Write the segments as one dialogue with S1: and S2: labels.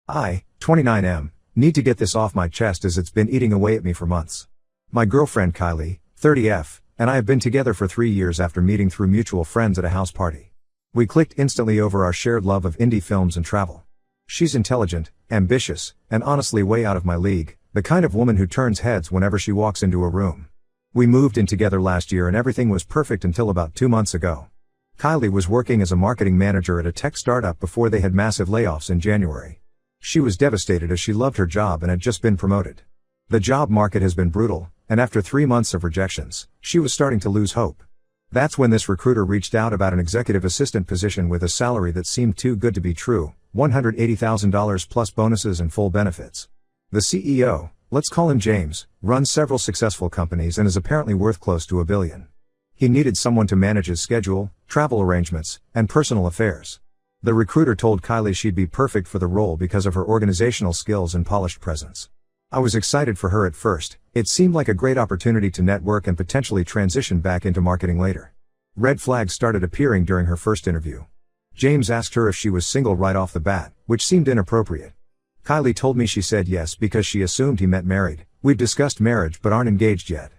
S1: I, 29M, need to get this off my chest as it's been eating away at me for months. My girlfriend Kylie, 30F, and I have been together for 3 years after meeting through mutual friends at a house party. We clicked instantly over our shared love of indie films and travel. She's intelligent, ambitious, and honestly way out of my league, the kind of woman who turns heads whenever she walks into a room. We moved in together last year and everything was perfect until about 2 months ago. Kylie was working as a marketing manager at a tech startup before they had massive layoffs in January. She was devastated as she loved her job and had just been promoted. The job market has been brutal, and after 3 months of rejections, she was starting to lose hope. That's when this recruiter reached out about an executive assistant position with a salary that seemed too good to be true, $180,000 plus bonuses and full benefits. The CEO, let's call him James, runs several successful companies and is apparently worth close to $1 billion. He needed someone to manage his schedule, travel arrangements, and personal affairs. The recruiter told Kylie she'd be perfect for the role because of her organizational skills and polished presence. I was excited for her at first. It seemed like a great opportunity to network and potentially transition back into marketing later. Red flags started appearing during her first interview. James asked her if she was single right off the bat, which seemed inappropriate. Kylie told me she said yes because she assumed he meant married. We've discussed marriage but aren't engaged yet.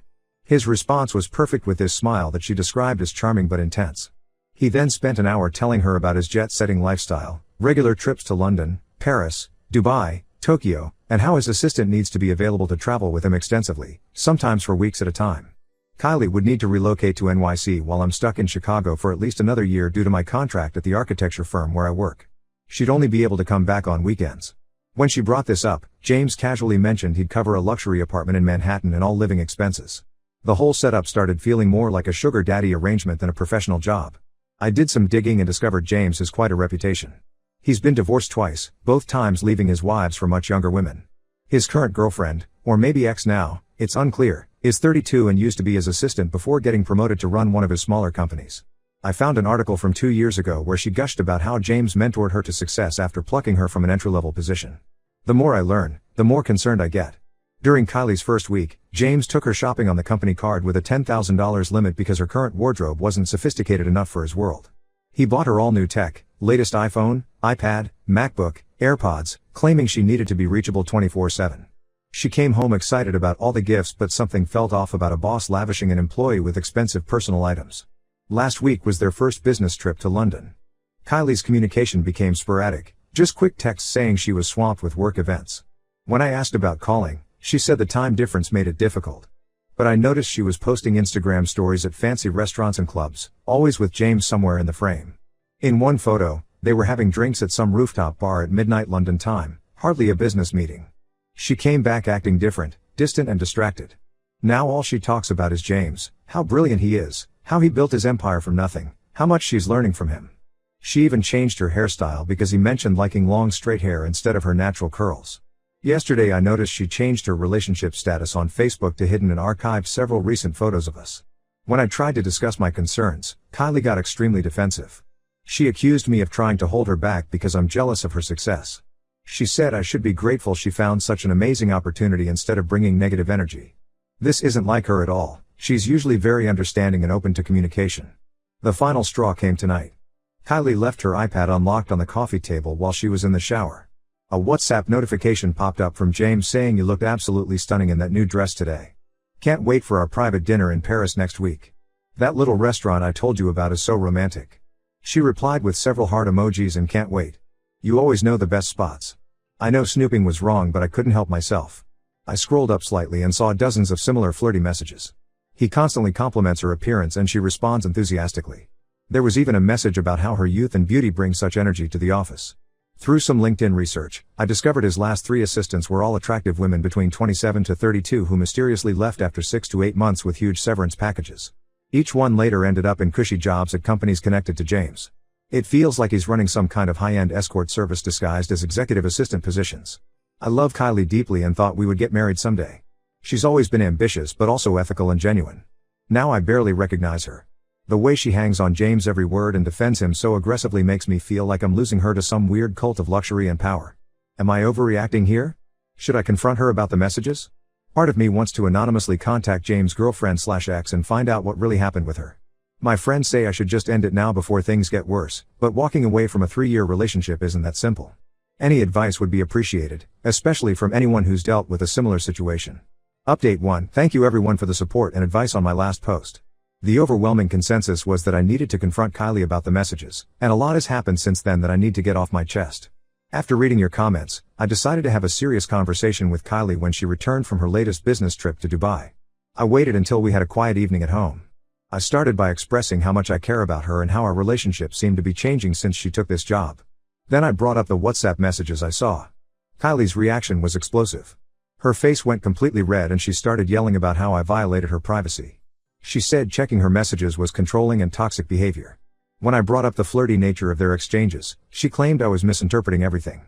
S1: His response was perfect with his smile that she described as charming but intense. He then spent an hour telling her about his jet-setting lifestyle, regular trips to London, Paris, Dubai, Tokyo, and how his assistant needs to be available to travel with him extensively, sometimes for weeks at a time. Kylie would need to relocate to NYC while I'm stuck in Chicago for at least another year due to my contract at the architecture firm where I work. She'd only be able to come back on weekends. When she brought this up, James casually mentioned he'd cover a luxury apartment in Manhattan and all living expenses. The whole setup started feeling more like a sugar daddy arrangement than a professional job. I did some digging and discovered James has quite a reputation. He's been divorced twice, both times leaving his wives for much younger women. His current girlfriend, or maybe ex now, it's unclear, is 32 and used to be his assistant before getting promoted to run one of his smaller companies. I found an article from 2 years ago where she gushed about how James mentored her to success after plucking her from an entry-level position. The more I learn, the more concerned I get. During Kylie's first week, James took her shopping on the company card with a $10,000 limit because her current wardrobe wasn't sophisticated enough for his world. He bought her all new tech, latest iPhone, iPad, MacBook, AirPods, claiming she needed to be reachable 24/7. She came home excited about all the gifts but something felt off about a boss lavishing an employee with expensive personal items. Last week was their first business trip to London. Kylie's communication became sporadic, just quick texts saying she was swamped with work events. When I asked about calling, she said the time difference made it difficult. But I noticed she was posting Instagram stories at fancy restaurants and clubs, always with James somewhere in the frame. In one photo, they were having drinks at some rooftop bar at midnight London time, hardly a business meeting. She came back acting different, distant and distracted. Now all she talks about is James, how brilliant he is, how he built his empire from nothing, how much she's learning from him. She even changed her hairstyle because he mentioned liking long straight hair instead of her natural curls. Yesterday I noticed she changed her relationship status on Facebook to hidden and archived several recent photos of us. When I tried to discuss my concerns, Kylie got extremely defensive. She accused me of trying to hold her back because I'm jealous of her success. She said I should be grateful she found such an amazing opportunity instead of bringing negative energy. This isn't like her at all. She's usually very understanding and open to communication. The final straw came tonight. Kylie left her iPad unlocked on the coffee table while she was in the shower. A WhatsApp notification popped up from James saying you looked absolutely stunning in that new dress today. Can't wait for our private dinner in Paris next week. That little restaurant I told you about is so romantic. She replied with several heart emojis and can't wait. You always know the best spots. I know snooping was wrong but I couldn't help myself. I scrolled up slightly and saw dozens of similar flirty messages. He constantly compliments her appearance and she responds enthusiastically. There was even a message about how her youth and beauty bring such energy to the office. Through some LinkedIn research, I discovered his last 3 assistants were all attractive women between 27 to 32 who mysteriously left after 6 to 8 months with huge severance packages. Each one later ended up in cushy jobs at companies connected to James. It feels like he's running some kind of high-end escort service disguised as executive assistant positions. I love Kylie deeply and thought we would get married someday. She's always been ambitious but also ethical and genuine. Now I barely recognize her. The way she hangs on James' every word and defends him so aggressively makes me feel like I'm losing her to some weird cult of luxury and power. Am I overreacting here? Should I confront her about the messages? Part of me wants to anonymously contact James' girlfriend/ex and find out what really happened with her. My friends say I should just end it now before things get worse, but walking away from a 3-year relationship isn't that simple. Any advice would be appreciated, especially from anyone who's dealt with a similar situation. Update 1. Thank you everyone for the support and advice on my last post. The overwhelming consensus was that I needed to confront Kylie about the messages, and a lot has happened since then that I need to get off my chest. After reading your comments, I decided to have a serious conversation with Kylie when she returned from her latest business trip to Dubai. I waited until we had a quiet evening at home. I started by expressing how much I care about her and how our relationship seemed to be changing since she took this job. Then I brought up the WhatsApp messages I saw. Kylie's reaction was explosive. Her face went completely red and she started yelling about how I violated her privacy. She said checking her messages was controlling and toxic behavior. When I brought up the flirty nature of their exchanges, she claimed I was misinterpreting everything.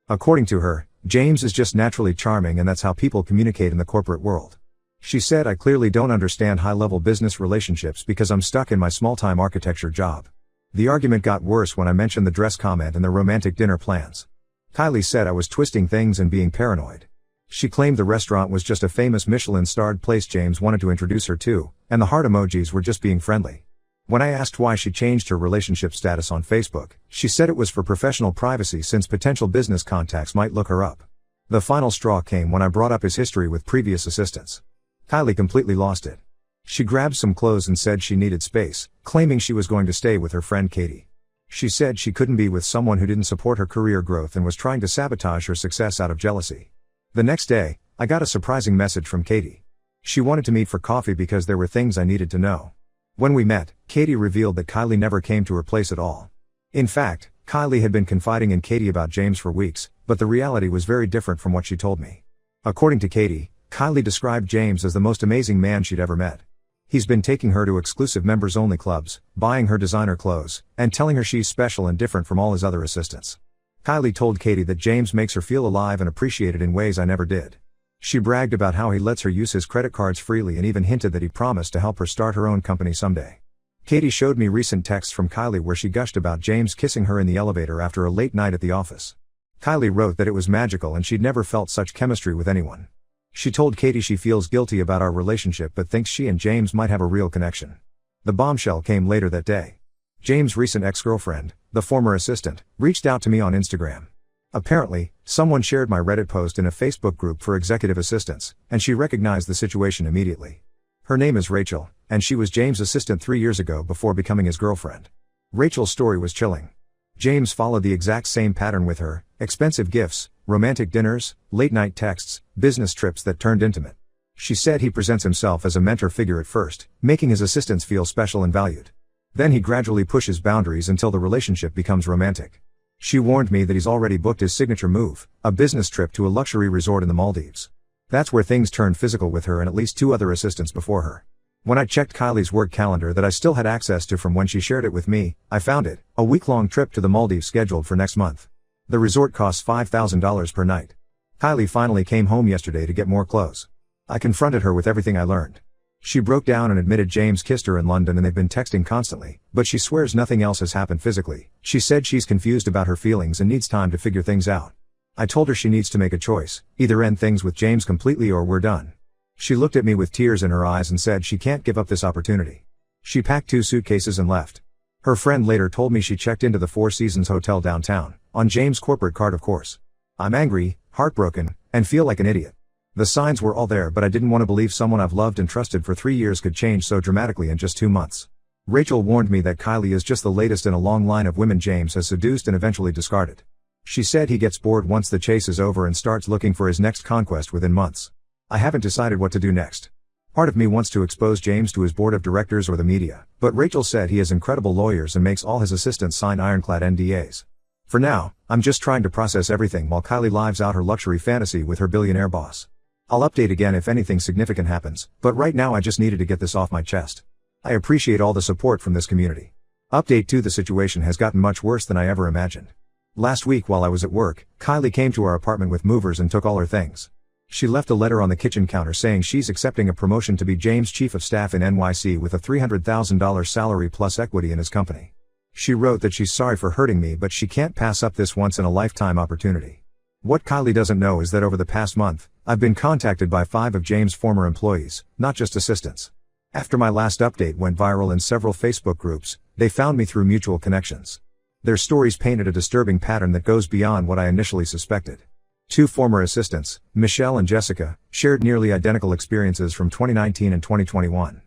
S1: According to her, James is just naturally charming and that's how people communicate in the corporate world. She said I clearly don't understand high-level business relationships because I'm stuck in my small-time architecture job. The argument got worse when I mentioned the dress comment and the romantic dinner plans. Kylie said I was twisting things and being paranoid. She claimed the restaurant was just a famous Michelin-starred place James wanted to introduce her to, and the heart emojis were just being friendly. When I asked why she changed her relationship status on Facebook, she said it was for professional privacy since potential business contacts might look her up. The final straw came when I brought up his history with previous assistants. Kylie completely lost it. She grabbed some clothes and said she needed space, claiming she was going to stay with her friend Katie. She said she couldn't be with someone who didn't support her career growth and was trying to sabotage her success out of jealousy. The next day, I got a surprising message from Katie. She wanted to meet for coffee because there were things I needed to know. When we met, Katie revealed that Kylie never came to her place at all. In fact, Kylie had been confiding in Katie about James for weeks, but the reality was very different from what she told me. According to Katie, Kylie described James as the most amazing man she'd ever met. He's been taking her to exclusive members-only clubs, buying her designer clothes, and telling her she's special and different from all his other assistants. Kylie told Katie that James makes her feel alive and appreciated in ways I never did. She bragged about how he lets her use his credit cards freely and even hinted that he promised to help her start her own company someday. Katie showed me recent texts from Kylie where she gushed about James kissing her in the elevator after a late night at the office. Kylie wrote that it was magical and she'd never felt such chemistry with anyone. She told Katie she feels guilty about our relationship but thinks she and James might have a real connection. The bombshell came later that day. James' recent ex-girlfriend, the former assistant, reached out to me on Instagram. Apparently, someone shared my Reddit post in a Facebook group for executive assistants, and she recognized the situation immediately. Her name is Rachel, and she was James' assistant 3 years ago before becoming his girlfriend. Rachel's story was chilling. James followed the exact same pattern with her: expensive gifts, romantic dinners, late-night texts, business trips that turned intimate. She said he presents himself as a mentor figure at first, making his assistants feel special and valued. Then he gradually pushes boundaries until the relationship becomes romantic. She warned me that he's already booked his signature move, a business trip to a luxury resort in the Maldives. That's where things turned physical with her and at least 2 other assistants before her. When I checked Kylie's work calendar that I still had access to from when she shared it with me, I found it: a week-long trip to the Maldives scheduled for next month. The resort costs $5,000 per night. Kylie finally came home yesterday to get more clothes. I confronted her with everything I learned. She broke down and admitted James kissed her in London and they've been texting constantly, but she swears nothing else has happened physically. She said she's confused about her feelings and needs time to figure things out. I told her she needs to make a choice: either end things with James completely or we're done. She looked at me with tears in her eyes and said she can't give up this opportunity. She packed 2 suitcases and left. Her friend later told me she checked into the Four Seasons Hotel downtown, on James' corporate card of course. I'm angry, heartbroken, and feel like an idiot. The signs were all there but I didn't want to believe someone I've loved and trusted for 3 years could change so dramatically in just 2 months. Rachel warned me that Kylie is just the latest in a long line of women James has seduced and eventually discarded. She said he gets bored once the chase is over and starts looking for his next conquest within months. I haven't decided what to do next. Part of me wants to expose James to his board of directors or the media, but Rachel said he has incredible lawyers and makes all his assistants sign ironclad NDAs. For now, I'm just trying to process everything while Kylie lives out her luxury fantasy with her billionaire boss. I'll update again if anything significant happens, but right now I just needed to get this off my chest. I appreciate all the support from this community. Update 2: the situation has gotten much worse than I ever imagined. Last week while I was at work, Kylie came to our apartment with movers and took all her things. She left a letter on the kitchen counter saying she's accepting a promotion to be James' chief of staff in NYC with a $300,000 salary plus equity in his company. She wrote that she's sorry for hurting me but she can't pass up this once-in-a-lifetime opportunity. What Kylie doesn't know is that over the past month, I've been contacted by 5 of James' former employees, not just assistants. After my last update went viral in several Facebook groups, they found me through mutual connections. Their stories painted a disturbing pattern that goes beyond what I initially suspected. Two former assistants, Michelle and Jessica, shared nearly identical experiences from 2019 and 2021.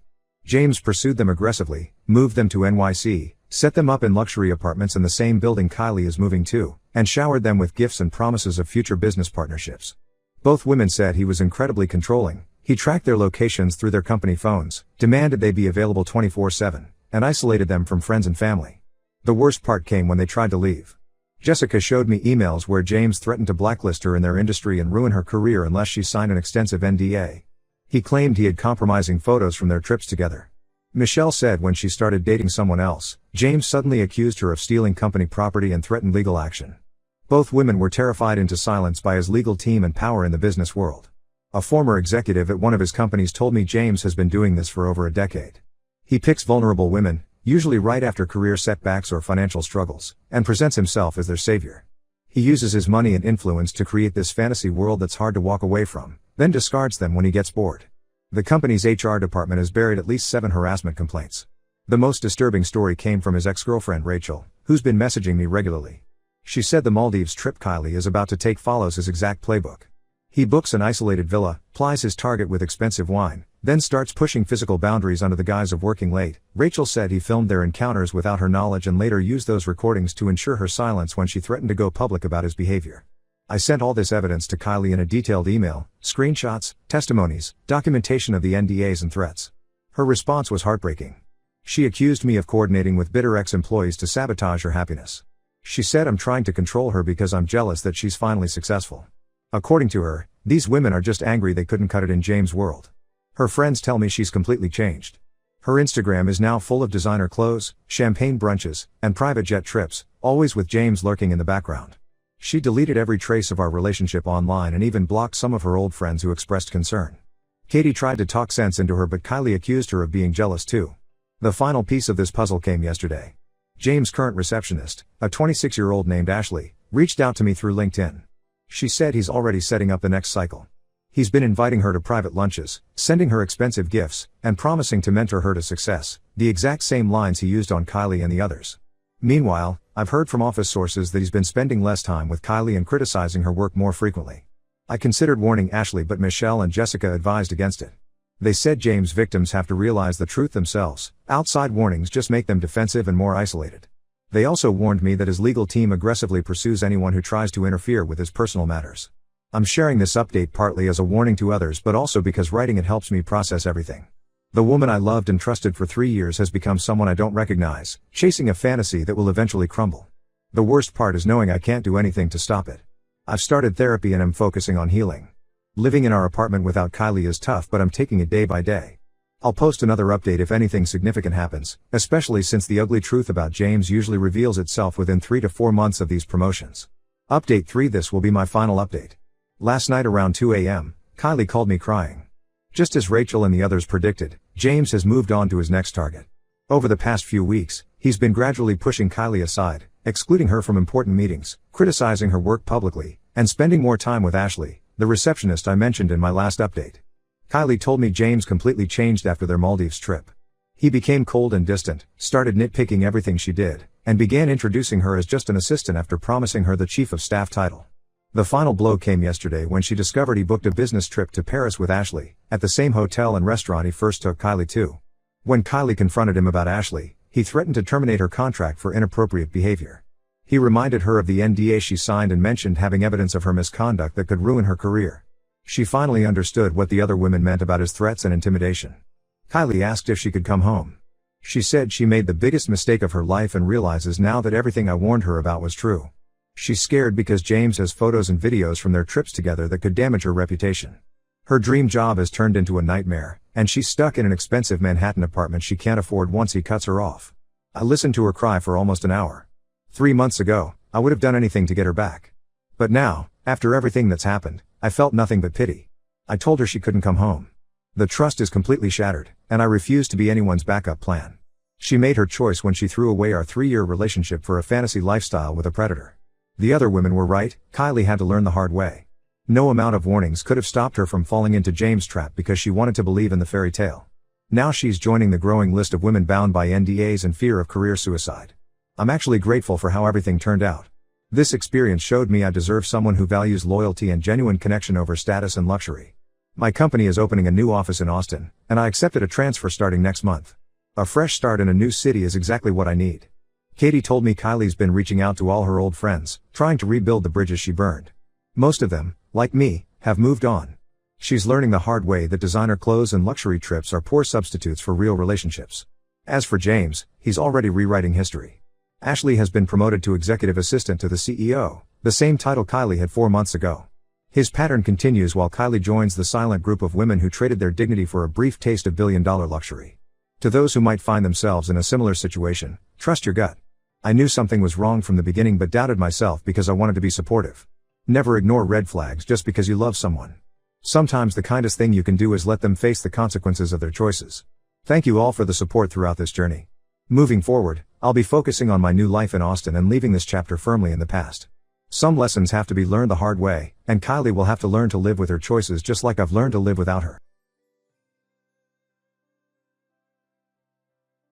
S1: James pursued them aggressively, moved them to NYC, set them up in luxury apartments in the same building Kylie is moving to, and showered them with gifts and promises of future business partnerships. Both women said he was incredibly controlling. He tracked their locations through their company phones, demanded they be available 24/7, and isolated them from friends and family. The worst part came when they tried to leave. Jessica showed me emails where James threatened to blacklist her in their industry and ruin her career unless she signed an extensive NDA. He claimed he had compromising photos from their trips together. Michelle said when she started dating someone else, James suddenly accused her of stealing company property and threatened legal action. Both women were terrified into silence by his legal team and power in the business world. A former executive at one of his companies told me James has been doing this for over a decade. He picks vulnerable women, usually right after career setbacks or financial struggles, and presents himself as their savior. He uses his money and influence to create this fantasy world that's hard to walk away from, then discards them when he gets bored. The company's HR department has buried at least 7 harassment complaints. The most disturbing story came from his ex-girlfriend Rachel, who's been messaging me regularly. She said the Maldives trip Kylie is about to take follows his exact playbook. He books an isolated villa, plies his target with expensive wine, then starts pushing physical boundaries under the guise of working late. Rachel said he filmed their encounters without her knowledge and later used those recordings to ensure her silence when she threatened to go public about his behavior. I sent all this evidence to Kylie in a detailed email, screenshots, testimonies, documentation of the NDAs and threats. Her response was heartbreaking. She accused me of coordinating with bitter ex-employees to sabotage her happiness. She said I'm trying to control her because I'm jealous that she's finally successful. According to her, these women are just angry they couldn't cut it in James' world. Her friends tell me she's completely changed. Her Instagram is now full of designer clothes, champagne brunches, and private jet trips, always with James lurking in the background. She deleted every trace of our relationship online and even blocked some of her old friends who expressed concern. Katie tried to talk sense into her, but Kylie accused her of being jealous too. The final piece of this puzzle came yesterday. James' current receptionist, a 26-year-old named Ashley, reached out to me through LinkedIn. She said he's already setting up the next cycle. He's been inviting her to private lunches, sending her expensive gifts, and promising to mentor her to success, the exact same lines he used on Kylie and the others. Meanwhile, I've heard from office sources that he's been spending less time with Kylie and criticizing her work more frequently. I considered warning Ashley, but Michelle and Jessica advised against it. They said James' victims have to realize the truth themselves. Outside warnings just make them defensive and more isolated. They also warned me that his legal team aggressively pursues anyone who tries to interfere with his personal matters. I'm sharing this update partly as a warning to others, but also because writing it helps me process everything. The woman I loved and trusted for 3 years has become someone I don't recognize, chasing a fantasy that will eventually crumble. The worst part is knowing I can't do anything to stop it. I've started therapy and am focusing on healing. Living in our apartment without Kylie is tough, but I'm taking it day by day. I'll post another update if anything significant happens, especially since the ugly truth about James usually reveals itself within 3 to 4 months of these promotions. Update 3: This will be my final update. Last night around 2 a.m., Kylie called me crying. Just as Rachel and the others predicted, James has moved on to his next target. Over the past few weeks, he's been gradually pushing Kylie aside, excluding her from important meetings, criticizing her work publicly, and spending more time with Ashley, the receptionist I mentioned in my last update. Kylie told me James completely changed after their Maldives trip. He became cold and distant, started nitpicking everything she did, and began introducing her as just an assistant after promising her the chief of staff title. The final blow came yesterday when she discovered he booked a business trip to Paris with Ashley, at the same hotel and restaurant he first took Kylie to. When Kylie confronted him about Ashley, he threatened to terminate her contract for inappropriate behavior. He reminded her of the NDA she signed and mentioned having evidence of her misconduct that could ruin her career. She finally understood what the other women meant about his threats and intimidation. Kylie asked if she could come home. She said she made the biggest mistake of her life and realizes now that everything I warned her about was true. She's scared because James has photos and videos from their trips together that could damage her reputation. Her dream job has turned into a nightmare, and she's stuck in an expensive Manhattan apartment she can't afford once he cuts her off. I listened to her cry for almost an hour. 3 months ago, I would have done anything to get her back. But now, after everything that's happened, I felt nothing but pity. I told her she couldn't come home. The trust is completely shattered, and I refuse to be anyone's backup plan. She made her choice when she threw away our 3-year relationship for a fantasy lifestyle with a predator. The other women were right. Kylie had to learn the hard way. No amount of warnings could have stopped her from falling into James' trap because she wanted to believe in the fairy tale. Now she's joining the growing list of women bound by NDAs and fear of career suicide. I'm actually grateful for how everything turned out. This experience showed me I deserve someone who values loyalty and genuine connection over status and luxury. My company is opening a new office in Austin, and I accepted a transfer starting next month. A fresh start in a new city is exactly what I need. Katie told me Kylie's been reaching out to all her old friends, trying to rebuild the bridges she burned. Most of them, like me, have moved on. She's learning the hard way that designer clothes and luxury trips are poor substitutes for real relationships. As for James, he's already rewriting history. Ashley has been promoted to executive assistant to the CEO, the same title Kylie had 4 months ago. His pattern continues while Kylie joins the silent group of women who traded their dignity for a brief taste of billion-dollar luxury. To those who might find themselves in a similar situation, trust your gut. I knew something was wrong from the beginning but doubted myself because I wanted to be supportive. Never ignore red flags just because you love someone. Sometimes the kindest thing you can do is let them face the consequences of their choices. Thank you all for the support throughout this journey. Moving forward, I'll be focusing on my new life in Austin and leaving this chapter firmly in the past. Some lessons have to be learned the hard way, and Kylie will have to learn to live with her choices just like I've learned to live without her.